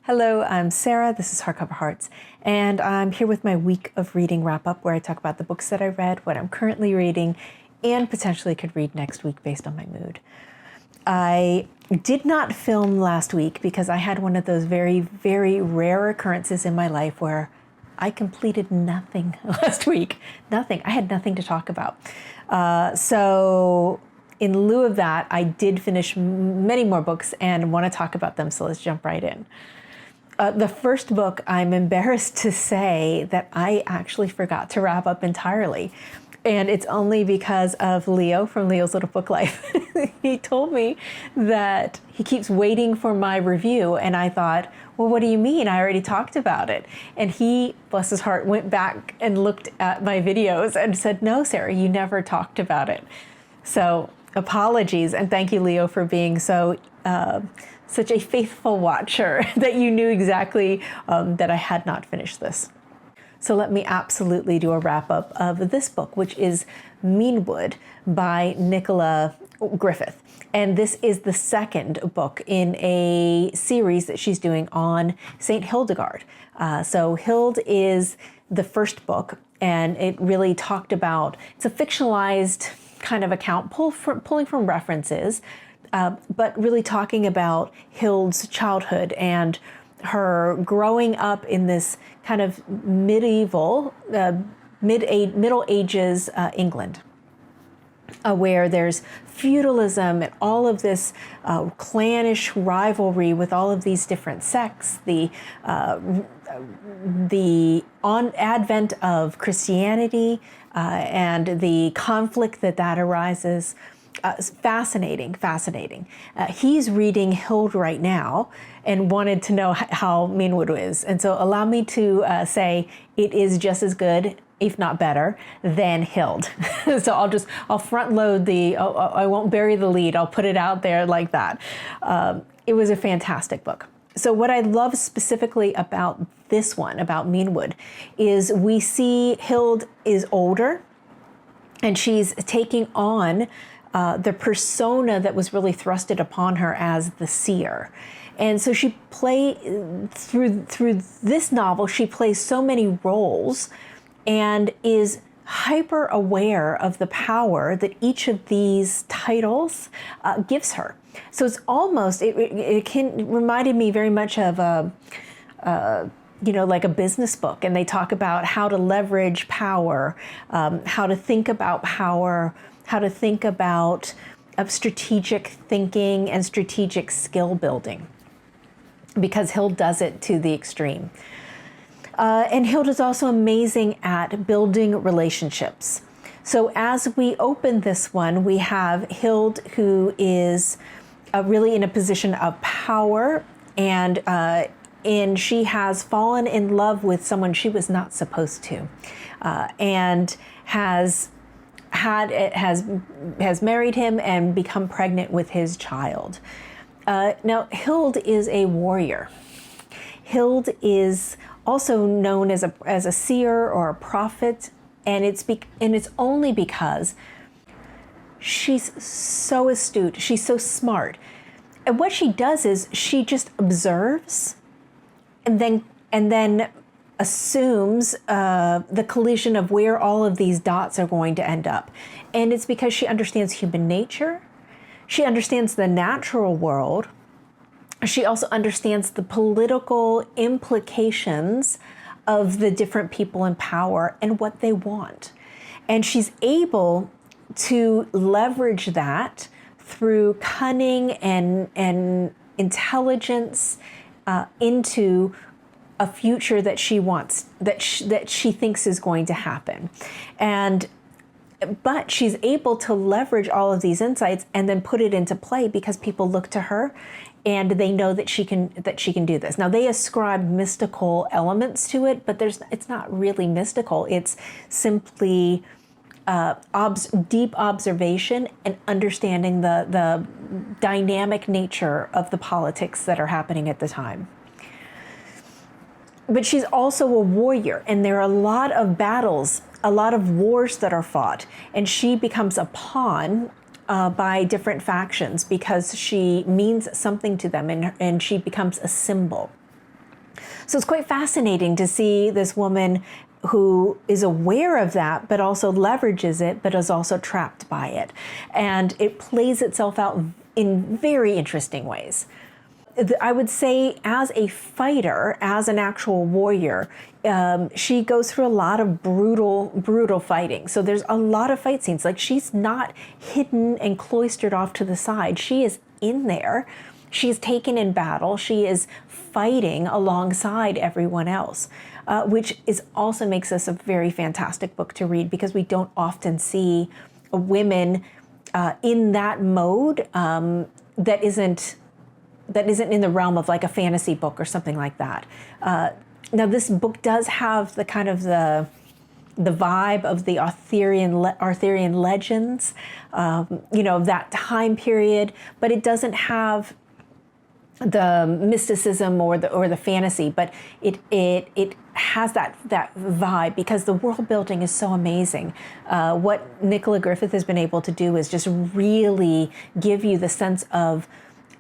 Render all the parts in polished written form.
Hello, I'm Sarah. This is Hardcover Hearts, and I'm here with my week of reading wrap-up where I talk about the books that I read, what I'm currently reading, and potentially could read next week based on my mood. I did not film last week because I had one of those very, very rare occurrences in my life where I completed nothing last week. Nothing. I had nothing to talk about. So in lieu of that, I did finish many more books and want to talk about them, so let's jump right in. The first book, I'm embarrassed to say that I actually forgot to wrap up entirely. And it's only because of Leo from Leo's Little Book Life. He told me that he keeps waiting for my review. And I thought, well, what do you mean? I already talked about it. And he, bless his heart, went back and looked at my videos and said, no, Sarah, you never talked about it. So apologies. And thank you, Leo, for being such a faithful watcher that you knew exactly that I had not finished this. So let me absolutely do a wrap up of this book, which is Menewood by Nicola Griffith. And this is the second book in a series that she's doing on St. Hildegard. So Hild is the first book, and it really talked about, it's a fictionalized kind of account, pulling from references, but really talking about Hild's childhood and her growing up in this kind of medieval, Middle Ages England, where there's feudalism and all of this clannish rivalry with all of these different sects, the advent of Christianity and the conflict that arises. Fascinating. He's reading Hild right now and wanted to know how Menewood is. And so allow me to say it is just as good, if not better, than Hild. So I'll front load I won't bury the lead. I'll put it out there like that. It was a fantastic book. So what I love specifically about this one, about Menewood, is we see Hild is older and she's taking on the persona that was really thrusted upon her as the seer. And so through this novel, she plays so many roles and is hyper aware of the power that each of these titles gives her. So it's almost, it reminded me very much of like a business book, and they talk about how to leverage power, how to think about power, how to think about strategic thinking and strategic skill building, because Hild does it to the extreme. And Hild is also amazing at building relationships. So as we open this one, we have Hild, who is really in a position of power, and she has fallen in love with someone she was not supposed to, and has married him and become pregnant with his child. Now, Hild is a warrior. Hild is also known as a seer or a prophet, and it's only because she's so astute, she's so smart. And what she does is she just observes and then assumes the collision of where all of these dots are going to end up. And it's because she understands human nature. She understands the natural world. She also understands the political implications of the different people in power and what they want. And she's able to leverage that through cunning and intelligence into a future that she wants, that she thinks is going to happen. But she's able to leverage all of these insights and then put it into play because people look to her and they know that she can do this. Now, they ascribe mystical elements to it, but it's not really mystical. It's simply deep observation and understanding the dynamic nature of the politics that are happening at the time. But she's also a warrior, and there are a lot of battles, a lot of wars that are fought, and she becomes a pawn by different factions because she means something to them, and she becomes a symbol. So it's quite fascinating to see this woman who is aware of that, but also leverages it, but is also trapped by it. And it plays itself out in very interesting ways. I would say as a fighter, as an actual warrior, she goes through a lot of brutal fighting. So there's a lot of fight scenes. Like, she's not hidden and cloistered off to the side. She is in there. She's taken in battle. She is fighting alongside everyone else, which is also makes this a very fantastic book to read, because we don't often see women in that mode that isn't in the realm of like a fantasy book or something like that. Now, this book does have the kind of the vibe of the Arthurian legends, that time period, but it doesn't have the mysticism or the fantasy, but it has that vibe, because the world building is so amazing. What Nicola Griffith has been able to do is just really give you the sense of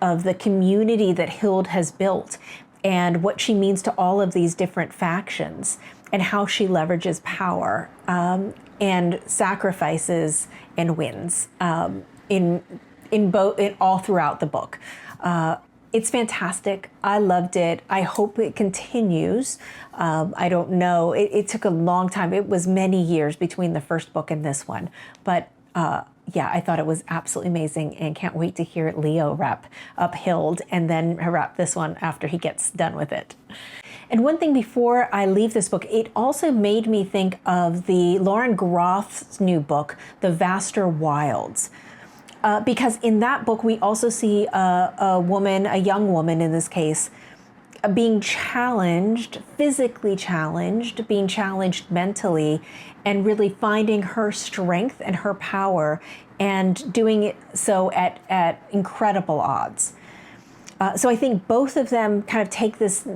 the community that Hild has built, and what she means to all of these different factions, and how she leverages power and sacrifices and wins in all throughout the book. It's fantastic. I loved it. I hope it continues. I don't know. It took a long time. It was many years between the first book and this one. But I thought it was absolutely amazing, and can't wait to hear Leo wrap up Hild and then wrap this one after he gets done with it. And one thing before I leave this book, it also made me think of the Lauren Groff's new book, The Vaster Wilds. Because in that book, we also see a young woman in this case, being challenged, physically challenged, being challenged mentally, and really finding her strength and her power, and doing it so at incredible odds. So I think both of them kind of take this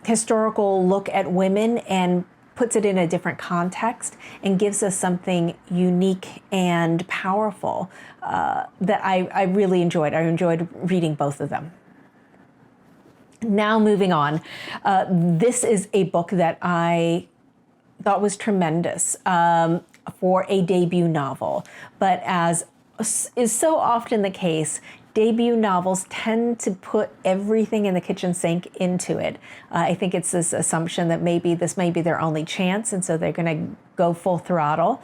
historical look at women and puts it in a different context and gives us something unique and powerful that I really enjoyed. I enjoyed reading both of them. Now moving on, this is a book that I thought was tremendous for a debut novel, but as is so often the case, debut novels tend to put everything in the kitchen sink into it. I think it's this assumption that maybe this may be their only chance, and so they're going to go full throttle.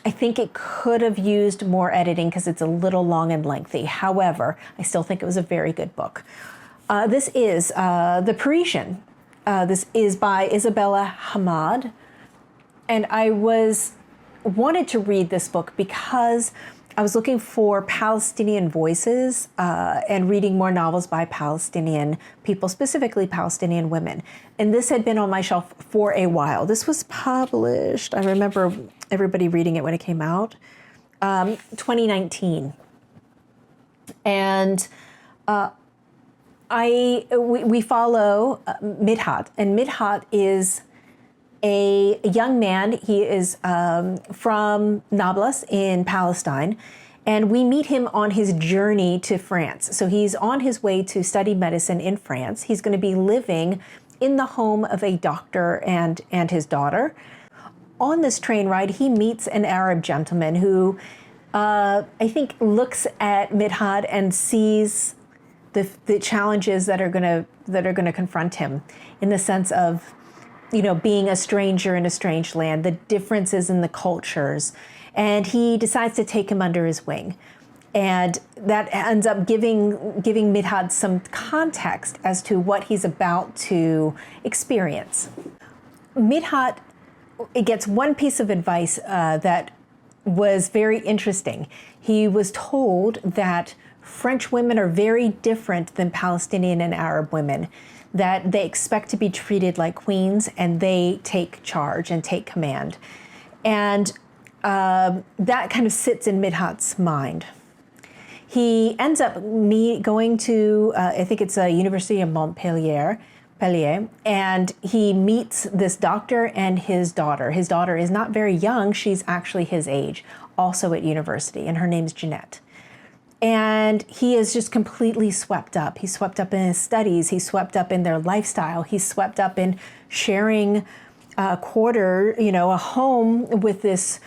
I think it could have used more editing because it's a little long and lengthy. However, I still think it was a very good book. This is The Parisian. This is by Isabelle Hammad. And I wanted to read this book because I was looking for Palestinian voices and reading more novels by Palestinian people, specifically Palestinian women. And this had been on my shelf for a while. This was published, I remember everybody reading it when it came out, 2019. And we follow Midhat, and Midhat is a young man. He is from Nablus in Palestine, and we meet him on his journey to France. So he's on his way to study medicine in France. He's going to be living in the home of a doctor and his daughter. On this train ride, he meets an Arab gentleman who I think looks at Midhat and sees the challenges that are going to confront him, in the sense of, being a stranger in a strange land, the differences in the cultures, and he decides to take him under his wing. And that ends up giving Midhat some context as to what he's about to experience. Midhat gets one piece of advice that was very interesting. He was told that French women are very different than Palestinian and Arab women, that they expect to be treated like queens, and they take charge and take command. And that kind of sits in Midhat's mind. He ends up going to, I think it's a University of Montpellier, and he meets this doctor and his daughter. His daughter is not very young. She's actually his age, also at university, and her name's Jeanette. And he is just completely swept up. He's swept up in his studies. He's swept up in their lifestyle. He's swept up in sharing a home with this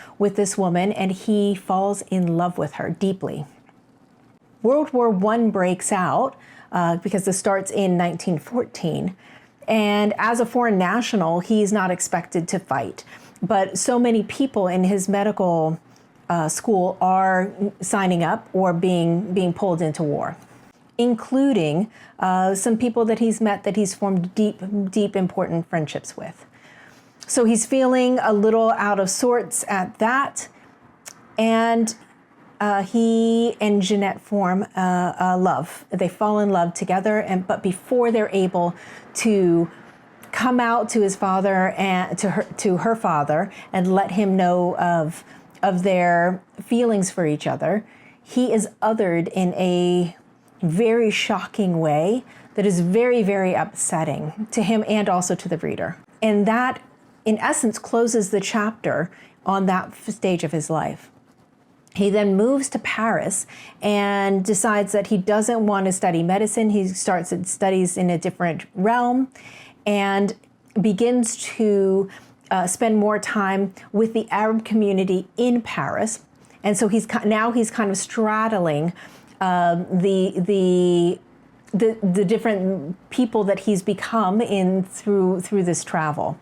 woman, and he falls in love with her deeply. World War I breaks out because this starts in 1914. And as a foreign national, he's not expected to fight. But so many people in his medical school are signing up or being pulled into war, including some people that he's met that he's formed deep, important friendships with. So he's feeling a little out of sorts at that. And he and Jeanette form a love. They fall in love together, but before they're able to come out to his father and to her father and let him know of their feelings for each other, he is othered in a very shocking way that is very, very upsetting to him and also to the reader. And that, in essence, closes the chapter on that stage of his life. He then moves to Paris and decides that he doesn't want to study medicine. He starts studies in a different realm and begins to spend more time with the Arab community in Paris. And so he's kind of straddling the different people that he's become through this travel.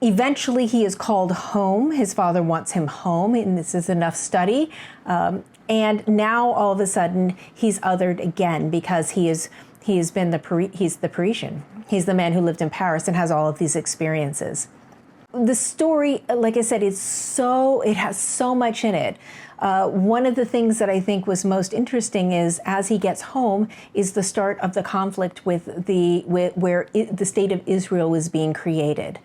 Eventually, he is called home. His father wants him home, and this is enough study. And now, all of a sudden, he's othered again because he's the Parisian. He's the man who lived in Paris and has all of these experiences. The story, like I said, it has so much in it. One of the things that I think was most interesting is, as he gets home, is the start of the conflict where the state of Israel was being created,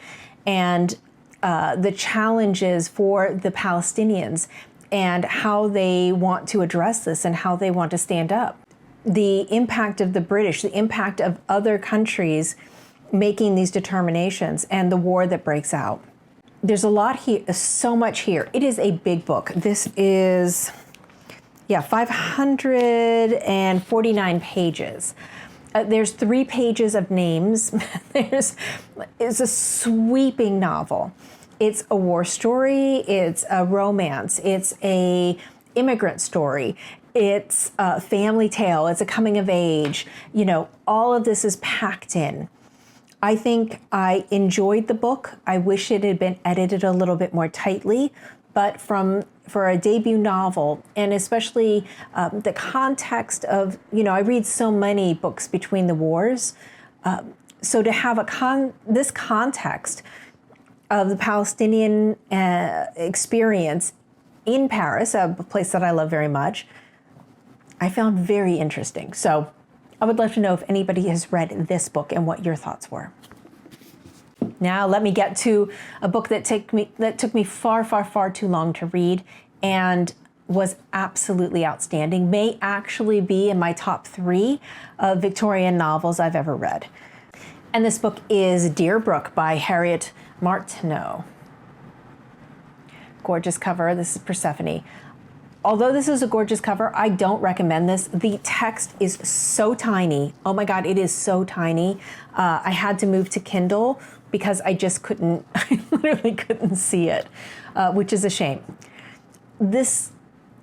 and the challenges for the Palestinians and how they want to address this and how they want to stand up. The impact of the British, the impact of other countries making these determinations, and the war that breaks out. There's a lot here, so much here. It is a big book. This is, 549 pages. There's 3 pages of names. It's a sweeping novel. It's a war story. It's a romance. It's a immigrant story. It's a family tale. It's a coming of age. All of this is packed in. I think I enjoyed the book. I wish it had been edited a little bit more tightly, but for a debut novel, and especially the context of, I read so many books between the wars, so to have this context of the Palestinian experience in Paris, a place that I love very much, I found very interesting. So I would love to know if anybody has read this book and what your thoughts were. Now let me get to a book that took me far, far, far too long to read and was absolutely outstanding. May actually be in my top 3 of Victorian novels I've ever read. And this book is Deerbrook by Harriet Martineau. Gorgeous cover. This is Persephone. Although this is a gorgeous cover, I don't recommend this. The text is so tiny. Oh my God, it is so tiny. I had to move to Kindle because I literally couldn't see it, which is a shame. This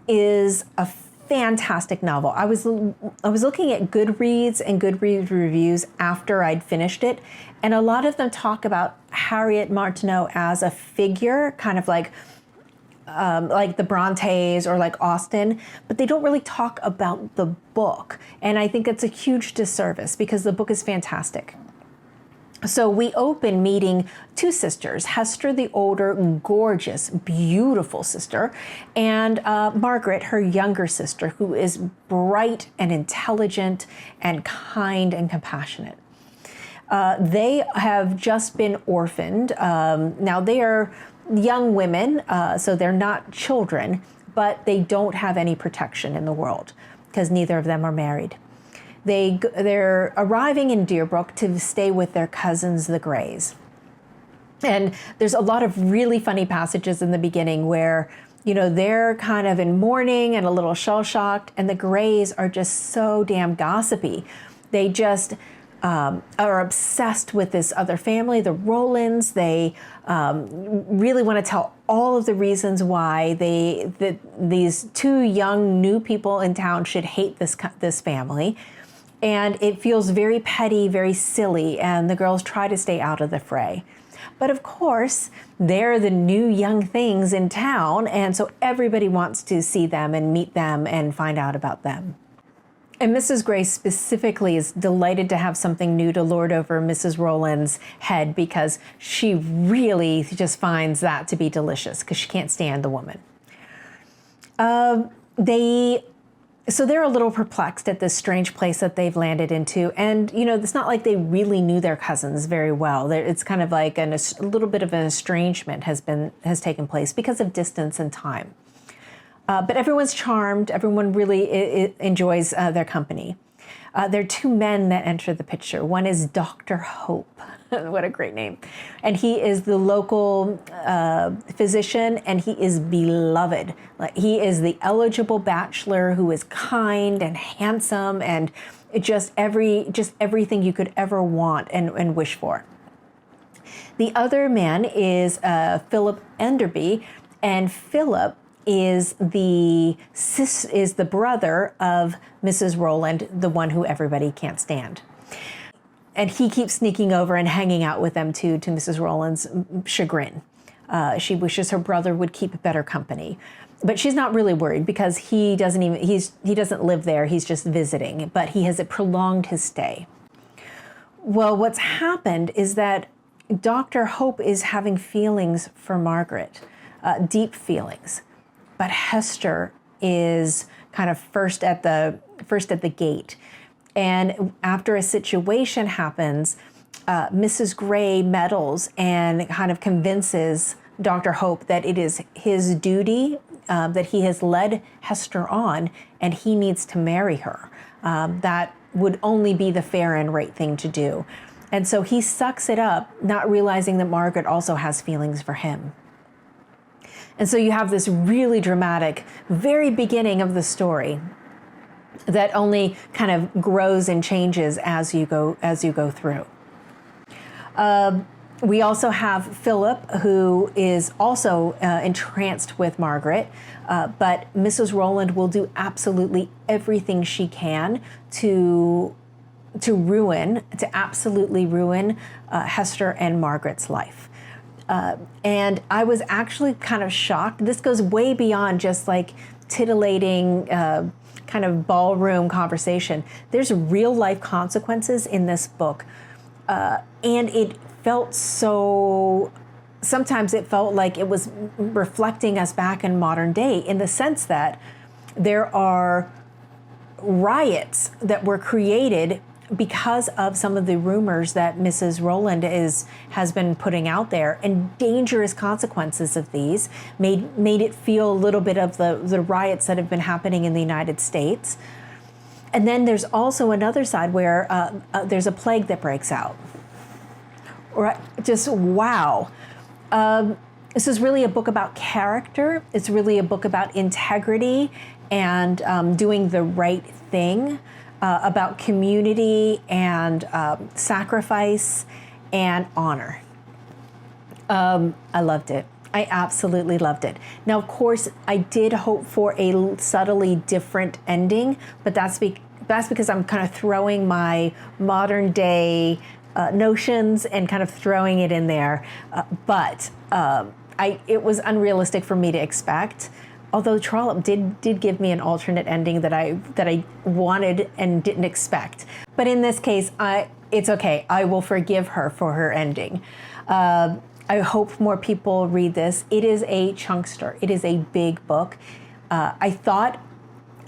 is a fantastic novel. I was looking at Goodreads and Goodreads reviews after I'd finished it, and a lot of them talk about Harriet Martineau as a figure, kind of like the Brontes or like Austen, but they don't really talk about the book. And I think it's a huge disservice because the book is fantastic. So we open meeting 2 sisters, Hester, the older, gorgeous, beautiful sister, and Margaret, her younger sister, who is bright and intelligent and kind and compassionate. They have just been orphaned. Now they are young women, so they're not children, but they don't have any protection in the world because neither of them are married. They're arriving in Deerbrook to stay with their cousins, the Greys. And there's a lot of really funny passages in the beginning where they're kind of in mourning and a little shell-shocked, and the Greys are just so damn gossipy. They just are obsessed with this other family, the Rowlands. They really want to tell all of the reasons why these two young new people in town should hate this family. And it feels very petty, very silly, and the girls try to stay out of the fray. But of course, they're the new young things in town, and so everybody wants to see them and meet them and find out about them. And Mrs. Grey specifically is delighted to have something new to lord over Mrs. Rowland's head, because she really just finds that to be delicious, because she can't stand the woman. So they're a little perplexed at this strange place that they've landed into. And, it's not like they really knew their cousins very well. It's kind of like a little bit of an estrangement has taken place because of distance and time. But everyone's charmed. Everyone really enjoys their company. There are two men that enter the picture. One is Dr. Hope. What a great name. And he is the local physician, and he is beloved. He is the eligible bachelor who is kind and handsome and just everything you could ever want and wish for. The other man is Philip Enderby, and Philip is the brother of Mrs. Rowland, the one who everybody can't stand. And he keeps sneaking over and hanging out with them too, to Mrs. Rowland's chagrin. She wishes her brother would keep better company. But she's not really worried, because he doesn't live there, he's just visiting, but he has prolonged his stay. Well, what's happened is that Dr. Hope is having feelings for Margaret, deep feelings. But Hester is kind of first at the gate. And after a situation happens, Mrs. Grey meddles and kind of convinces Dr. Hope that it is his duty, that he has led Hester on, and he needs to marry her. That would only be the fair and right thing to do. And so he sucks it up, not realizing that Margaret also has feelings for him. And so you have this really dramatic, very beginning of the story that only kind of grows and changes as you go through. We also have Philip, who is also entranced with Margaret, but Mrs. Rowland will do absolutely everything she can to absolutely ruin Hester and Margaret's life. And I was actually kind of shocked. This goes way beyond just like titillating kind of ballroom conversation. There's real life consequences in this book. And it felt sometimes it felt like it was reflecting us back in modern day, in the sense that there are riots that were created because of some of the rumors that Mrs. Rowland has been putting out there, and dangerous consequences of these made it feel a little bit of the riots that have been happening in the United States. And then there's also another side where there's a plague that breaks out. Right? Just wow. This is really a book about character. It's really a book about integrity and doing the right thing. About community and sacrifice and honor. I loved it. I absolutely loved it. Now, of course, I did hope for a subtly different ending, but that's because I'm kind of throwing my modern day notions and kind of throwing it in there. But it was unrealistic for me to expect. Although Trollope did give me an alternate ending that I wanted and didn't expect. But in this case, it's okay. I will forgive her for her ending. I hope more people read this. It is a chunkster. It is a big book. I thought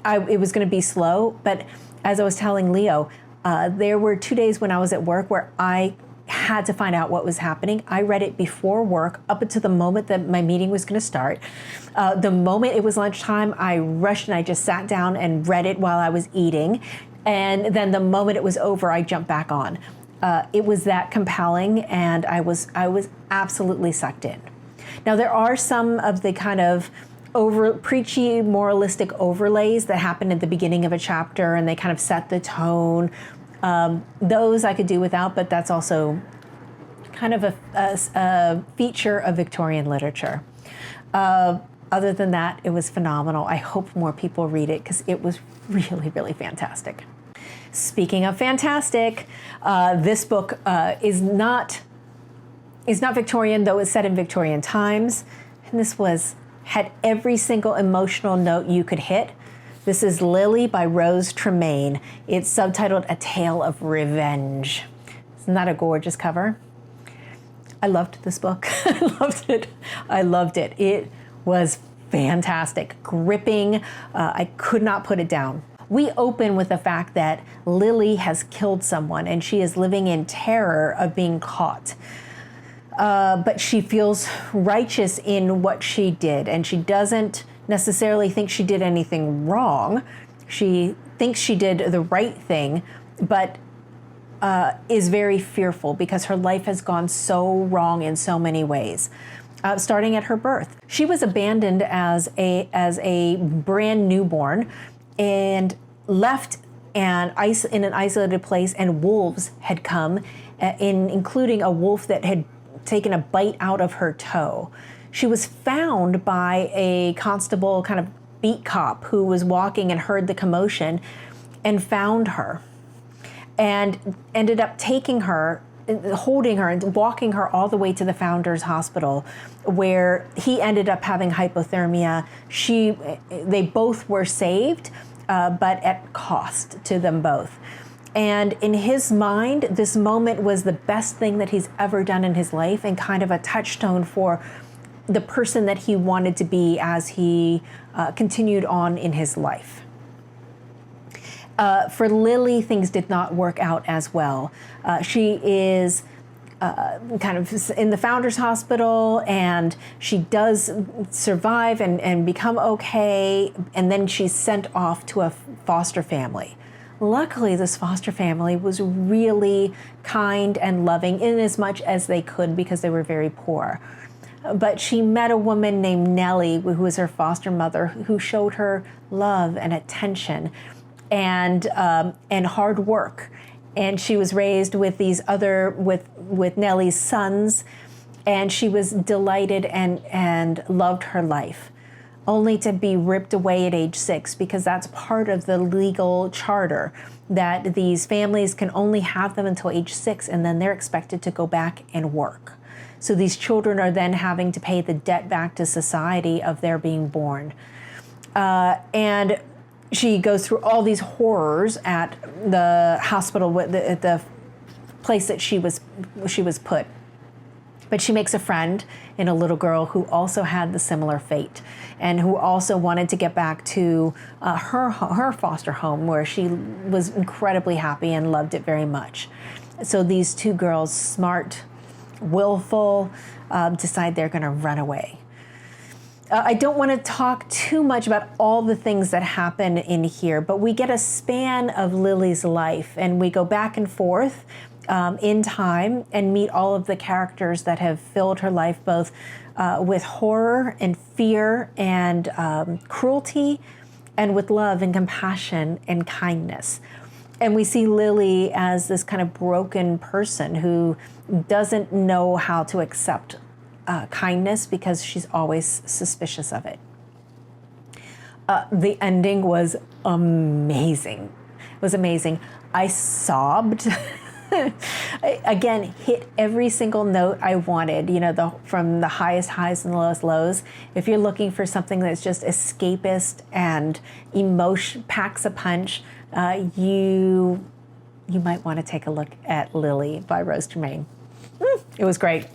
it was going to be slow, but as I was telling Leo, there were 2 days when I was at work where I had to find out what was happening. I read it before work, up until the moment that my meeting was going to start. The moment it was lunchtime, I rushed and I just sat down and read it while I was eating. And then the moment it was over, I jumped back on. It was that compelling, and I was absolutely sucked in. Now, there are some of the kind of preachy moralistic overlays that happen at the beginning of a chapter, and they kind of set the tone. Those I could do without, but that's also kind of a feature of Victorian literature. Other than that, it was phenomenal. I hope more people read it because it was really, really fantastic. Speaking of fantastic, this book is not Victorian, though it's set in Victorian times. And this had every single emotional note you could hit. This is Lily by Rose Tremain. It's subtitled A Tale of Revenge. Isn't that a gorgeous cover? I loved this book. I loved it. It was fantastic, gripping. I could not put it down. We open with the fact that Lily has killed someone and she is living in terror of being caught. But she feels righteous in what she did, and she doesn't necessarily think she did anything wrong. She thinks she did the right thing, but is very fearful because her life has gone so wrong in so many ways. Starting at her birth, she was abandoned as a brand newborn and left in an isolated place, and wolves had come, including a wolf that had taken a bite out of her toe. She was found by a constable, kind of beat cop, who was walking and heard the commotion and found her and ended up taking her, holding her and walking her all the way to the Founders Hospital, where he ended up having hypothermia. They both were saved, but at cost to them both. And in his mind, this moment was the best thing that he's ever done in his life, and kind of a touchstone for the person that he wanted to be as he continued on in his life. For Lily, things did not work out as well. She is kind of in the Founders Hospital, and she does survive and become okay, and then she's sent off to a foster family. Luckily, this foster family was really kind and loving in as much as they could because they were very poor. But she met a woman named Nellie, who was her foster mother, who showed her love and attention and hard work. And she was raised with with Nellie's sons, and she was delighted and loved her life, only to be ripped away at age 6, because that's part of the legal charter, that these families can only have them until age 6, and then they're expected to go back and work. So these children are then having to pay the debt back to society of their being born. And she goes through all these horrors at the hospital, at the place that she was put. But she makes a friend in a little girl who also had the similar fate, and who also wanted to get back to her foster home, where she was incredibly happy and loved it very much. So these two girls, smart, willful, decide they're going to run away. I don't want to talk too much about all the things that happen in here, but we get a span of Lily's life, and we go back and forth in time and meet all of the characters that have filled her life, both with horror and fear and cruelty, and with love and compassion and kindness. And we see Lily as this kind of broken person who doesn't know how to accept kindness because she's always suspicious of it. The ending was amazing. It was amazing. I sobbed. Again, hit every single note I wanted, from the highest highs and the lowest lows. If you're looking for something that's just escapist and packs a punch, you might want to take a look at Lily by Rose Tremain. It was great.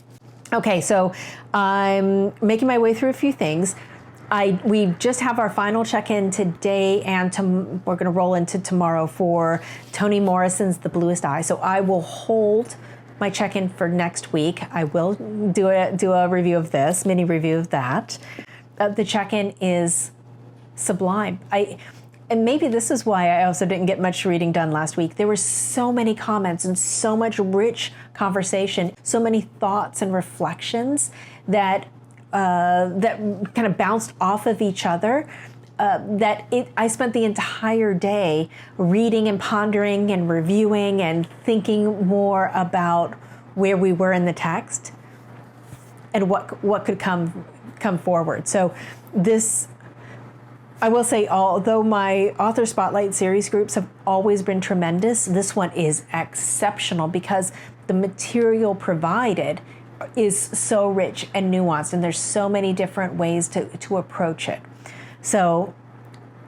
Okay, so I'm making my way through a few things. We just have our final check-in today, and we're going to roll into tomorrow for Toni Morrison's The Bluest Eye. So I will hold my check-in for next week. I will do a review of this, mini review of that. The check-in is sublime. And maybe this is why I also didn't get much reading done last week. There were so many comments and so much rich conversation, so many thoughts and reflections that that kind of bounced off of each other. I spent the entire day reading and pondering and reviewing and thinking more about where we were in the text and what could come forward. So this, I will say, although my author spotlight series groups have always been tremendous, this one is exceptional because the material provided is so rich and nuanced, and there's so many different ways to approach it. So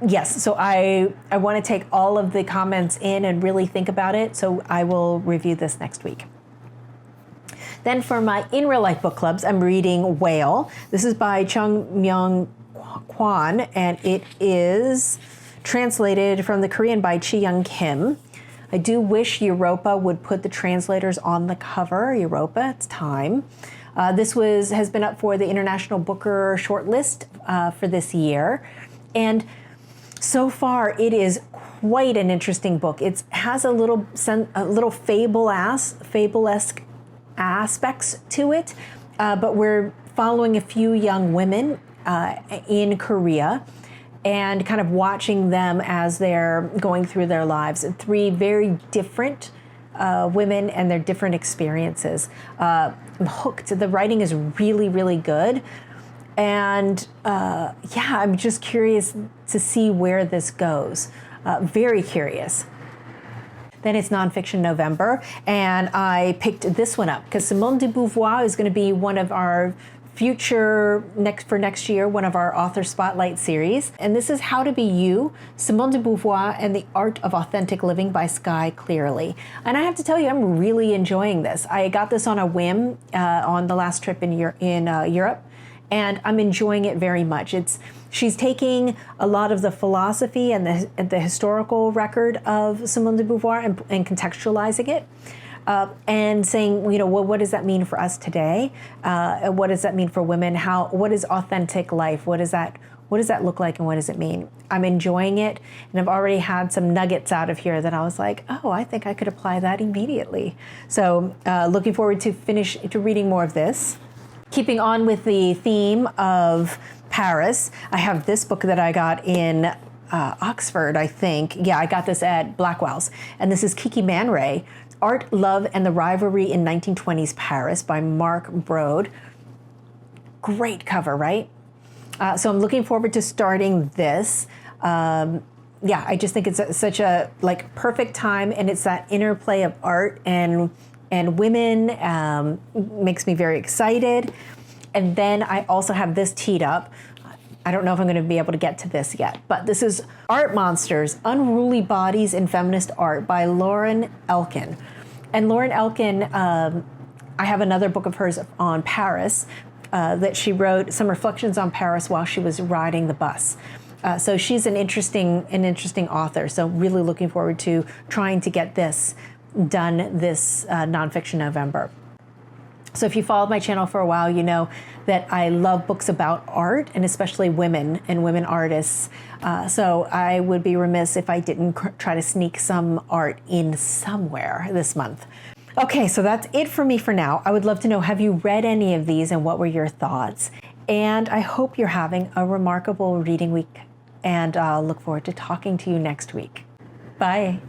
yes, so I want to take all of the comments in and really think about it, so I will review this next week. Then for my in real life book clubs, I'm reading Whale. This is by Myeong-Kwan, and it is translated from the Korean by Cheon Kim. I do wish Europa would put the translators on the cover. Europa, it's time. This has been up for the International Booker shortlist for this year. And so far, it is quite an interesting book. It has a little fable-esque aspects to it, but we're following a few young women in Korea and kind of watching them as they're going through their lives. 3 very different women and their different experiences. I'm hooked. The writing is really, really good. And I'm just curious to see where this goes. Very curious. Then it's Nonfiction November, and I picked this one up because Simone de Beauvoir is going to be one of our future next year, one of our author spotlight series. And this is How to Be You, Simone de Beauvoir and the Art of Authentic Living by Skye Cleary. And I have to tell you, I'm really enjoying this. I got this on a whim on the last trip in Europe, and I'm enjoying it very much. She's taking a lot of the philosophy and the historical record of Simone de Beauvoir and contextualizing it. And saying, well, what does that mean for us today? What does that mean for women? What is authentic life? What does that look like, and what does it mean? I'm enjoying it, and I've already had some nuggets out of here that I was like, oh, I think I could apply that immediately. So looking forward to reading more of this. Keeping on with the theme of Paris, I have this book that I got in Oxford, I think. Yeah, I got this at Blackwells, and this is Kiki Man Ray, Art, Love, and the Rivalry in 1920s Paris by Mark Braude. Great cover, right? So I'm looking forward to starting this. I just think it's such a perfect time, and it's that interplay of art and women, makes me very excited. And then I also have this teed up. I don't know if I'm going to be able to get to this yet, but this is Art Monsters, Unruly Bodies in Feminist Art by Lauren Elkin. And Lauren Elkin, I have another book of hers on Paris that she wrote some reflections on Paris while she was riding the bus. So she's an interesting author. So really looking forward to trying to get this done this Nonfiction November. So if you followed my channel for a while, you know that I love books about art, and especially women and women artists. So I would be remiss if I didn't try to sneak some art in somewhere this month. Okay, so that's it for me for now. I would love to know, have you read any of these and what were your thoughts? And I hope you're having a remarkable reading week, and I'll look forward to talking to you next week. Bye.